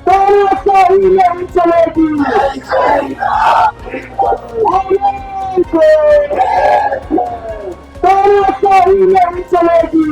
तानाशाही नहीं चलेगी। तानाशाही नहीं चलेगी।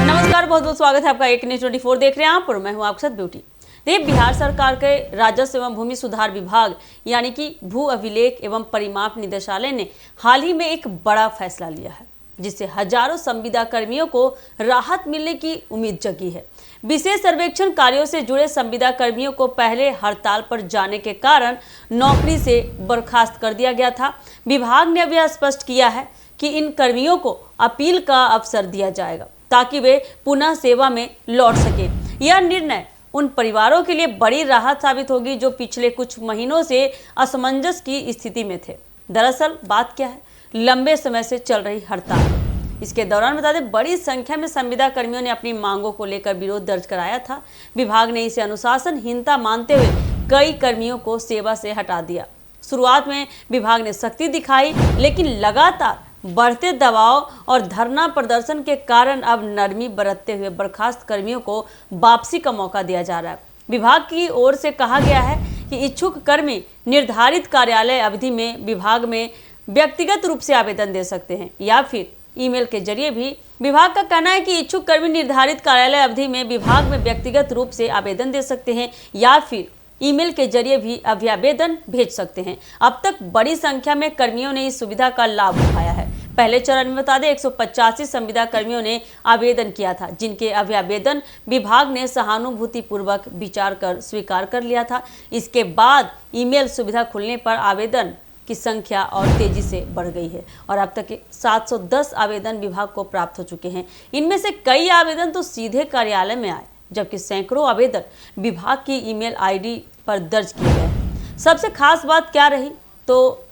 नमस्कार, बहुत बहुत स्वागत है आपका एक न्यूज 24 देख रहे हैं आप और मैं हूं आपके साथ ब्यूटी। देखिए, बिहार सरकार के राजस्व एवं भूमि सुधार विभाग यानी कि भू अभिलेख एवं परिमाप निदेशालय ने हाल ही में एक बड़ा फैसला लिया है, जिससे हजारों संविदा कर्मियों को राहत मिलने की उम्मीद जगी है। विशेष सर्वेक्षण कार्यों से जुड़े संविदा कर्मियों को पहले हड़ताल पर जाने के कारण नौकरी से बर्खास्त कर दिया गया था। विभाग ने अब यह स्पष्ट किया है कि इन कर्मियों को अपील का अवसर दिया जाएगा ताकि वे पुनः सेवा में लौट सकें। यह निर्णय उन परिवारों के लिए बड़ी राहत साबित होगी जो पिछले कुछ महीनों से असमंजस की स्थिति में थे। दरअसल बात क्या है, लंबे समय से चल रही हड़ताल। इसके दौरान बता दें, बड़ी संख्या में संविदा कर्मियों ने अपनी मांगों को लेकर विरोध दर्ज कराया था। विभाग ने इसे अनुशासनहीनता मानते हुए कई कर्मियों को सेवा से हटा दिया। शुरुआत में विभाग ने सख्ती दिखाई, लेकिन लगातार बढ़ते दबाव और धरना प्रदर्शन के कारण अब नरमी बरतते हुए बर्खास्त कर्मियों को वापसी का मौका दिया जा रहा है। विभाग की ओर से कहा गया है कि इच्छुक कर्मी निर्धारित कार्यालय अवधि में विभाग में व्यक्तिगत रूप से आवेदन दे सकते हैं या फिर ईमेल के जरिए भी। विभाग का कहना है कि इच्छुक कर्मी निर्धारित कार्यालय अवधि में विभाग में व्यक्तिगत रूप से आवेदन दे सकते हैं या फिर ईमेल के जरिए भी अभ्यावेदन भेज सकते हैं। अब तक बड़ी संख्या में कर्मियों ने इस सुविधा का लाभ उठाया है। पहले चरण में बता दें 185 संविदा कर्मियों ने आवेदन किया था, जिनके अभ्यावेदन विभाग ने सहानुभूतिपूर्वक विचार कर स्वीकार कर लिया था। इसके बाद ईमेल सुविधा खुलने पर आवेदन की संख्या और तेजी से बढ़ गई है और अब तक 710 आवेदन विभाग को प्राप्त हो चुके हैं। इनमें से कई आवेदन तो सीधे कार्यालय में आए, जबकि सैकड़ों आवेदन विभाग की ईमेल आईडी पर दर्ज किए गए। सबसे खास बात क्या रही, तो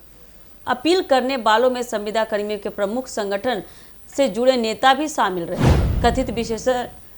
अपील करने वालों में संविदा कर्मियों के प्रमुख संगठन से जुड़े नेता भी शामिल रहे। कथित विशेष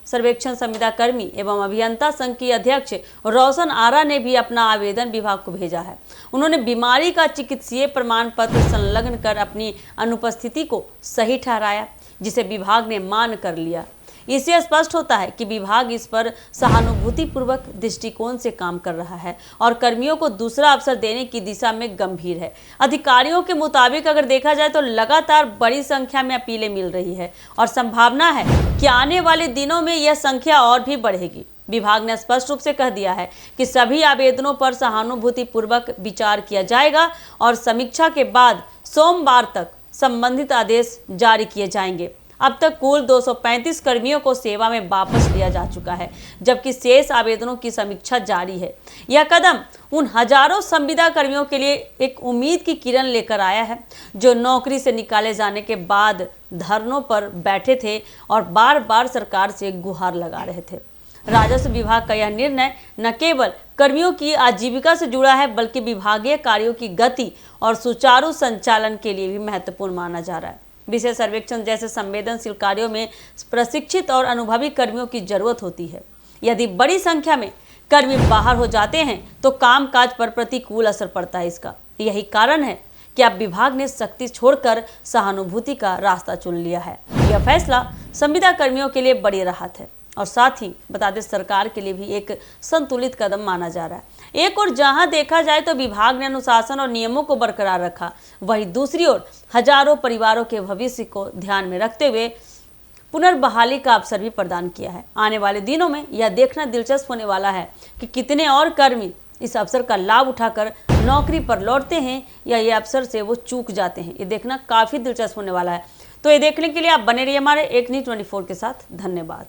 सर्वेक्षण संविदा कर्मी एवं अभियंता संघ की अध्यक्ष रोशन आरा ने भी अपना आवेदन विभाग को भेजा है। उन्होंने बीमारी का चिकित्सीय प्रमाण पत्र संलग्न कर अपनी अनुपस्थिति को सही ठहराया, जिसे विभाग ने मान कर लिया। इससे स्पष्ट होता है कि विभाग इस पर सहानुभूतिपूर्वक दृष्टिकोण से काम कर रहा है और कर्मियों को दूसरा अवसर देने की दिशा में गंभीर है। अधिकारियों के मुताबिक अगर देखा जाए तो लगातार बड़ी संख्या में अपीलें मिल रही है और संभावना है कि आने वाले दिनों में यह संख्या और भी बढ़ेगी। विभाग ने स्पष्ट रूप से कह दिया है कि सभी आवेदनों पर सहानुभूतिपूर्वक विचार किया जाएगा और समीक्षा के बाद सोमवार तक संबंधित आदेश जारी किए जाएंगे। अब तक कुल 235 कर्मियों को सेवा में वापस लिया जा चुका है, जबकि शेष आवेदनों की समीक्षा जारी है। यह कदम उन हजारों संविदा कर्मियों के लिए एक उम्मीद की किरण लेकर आया है, जो नौकरी से निकाले जाने के बाद धरनों पर बैठे थे और बार बार सरकार से गुहार लगा रहे थे। राजस्व विभाग का यह निर्णय न केवल कर्मियों की आजीविका से जुड़ा है, बल्कि विभागीय कार्यों की गति और सुचारू संचालन के लिए भी महत्वपूर्ण माना जा रहा है। विशेष सर्वेक्षण जैसे संवेदनशील कार्यों में प्रशिक्षित और अनुभवी कर्मियों की जरूरत होती है। यदि बड़ी संख्या में कर्मी बाहर हो जाते हैं तो कामकाज पर प्रतिकूल असर पड़ता है। इसका यही कारण है कि अब विभाग ने सख्ती छोड़कर सहानुभूति का रास्ता चुन लिया है। यह फैसला संविदा कर्मियों के लिए बड़ी राहत है और साथ ही बता दें सरकार के लिए भी एक संतुलित कदम माना जा रहा है। एक और जहां देखा जाए तो विभाग ने अनुशासन और नियमों को बरकरार रखा, वहीं दूसरी ओर हजारों परिवारों के भविष्य को ध्यान में रखते हुए पुनर्बहाली का अवसर भी प्रदान किया है। आने वाले दिनों में यह देखना दिलचस्प होने वाला है कि कितने और कर्मी इस अवसर का लाभ उठाकर नौकरी पर लौटते हैं या ये अवसर से वो चूक जाते हैं। ये देखना काफ़ी दिलचस्प होने वाला है। तो ये देखने के लिए आप बने रहिए हमारे एक न्यूज़ 24 के साथ। धन्यवाद।